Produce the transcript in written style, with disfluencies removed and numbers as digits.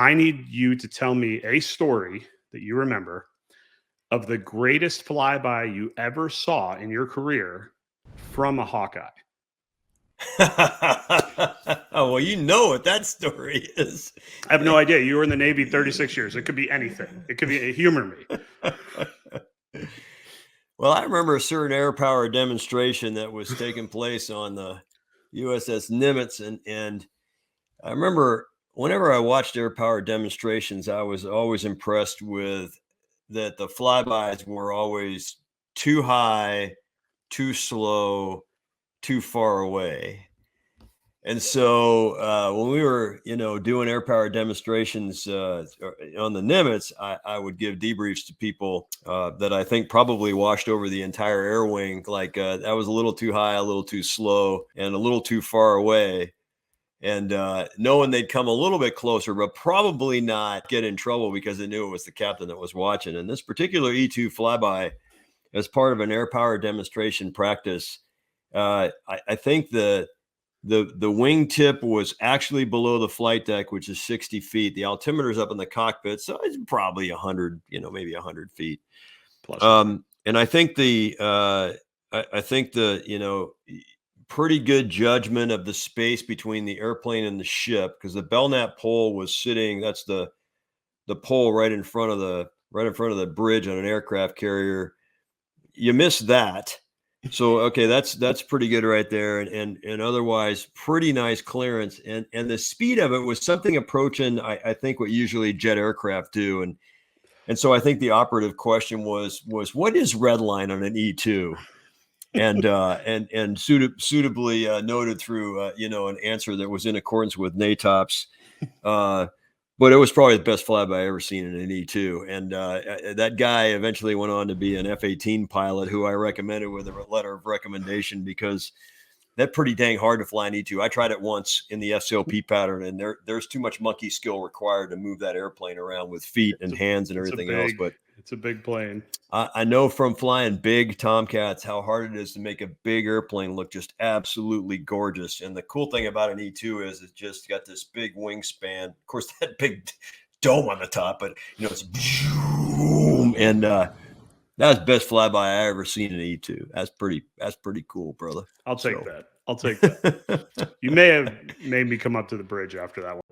I need you to tell me a story that you remember of the greatest flyby you ever saw in your career from a Hawkeye. Well, you know what that story is. I have no idea. You were in the Navy 36 years. It could be anything. It could be humor me. Well, I remember a certain air power demonstration that was taking place on the USS Nimitz, and I remember whenever I watched air power demonstrations, I was always impressed with that the flybys were always too high, too slow, too far away. And so when we were, doing air power demonstrations on the Nimitz, I would give debriefs to people that I think probably washed over the entire air wing. Like that was a little too high, a little too slow, and a little too far away. And knowing they'd come a little bit closer, but probably not get in trouble because they knew it was the captain that was watching. And this particular E2 flyby, as part of an air power demonstration practice, I think the wingtip was actually below the flight deck, which is 60 feet. The altimeter's up in the cockpit, so it's probably 100, maybe 100 feet. Plus, and I think pretty good judgment of the space between the airplane and the ship, because the Belknap pole was sitting. That's the pole right in front of the bridge on an aircraft carrier. You miss that. So, okay, that's pretty good right there. And otherwise pretty nice clearance. And the speed of it was something approaching, I think, what usually jet aircraft do. And so I think the operative question was what is red line on an E2? And suitably noted through, an answer that was in accordance with NATOPS. But it was probably the best flyby I ever seen in an E2. And that guy eventually went on to be an F-18 pilot who I recommended with a letter of recommendation, because that's pretty dang hard to fly an E2. I tried it once in the FCLP pattern, and there's too much monkey skill required to move that airplane around with feet and hands and everything else. But it's a big plane. I know from flying big Tomcats how hard it is to make a big airplane look just absolutely gorgeous. And the cool thing about an E2 is it's just got this big wingspan. Of course, that big dome on the top, but it's boom, and that was the best flyby I ever seen in an E2. That's pretty cool, brother. I'll take that. You may have made me come up to the bridge after that one.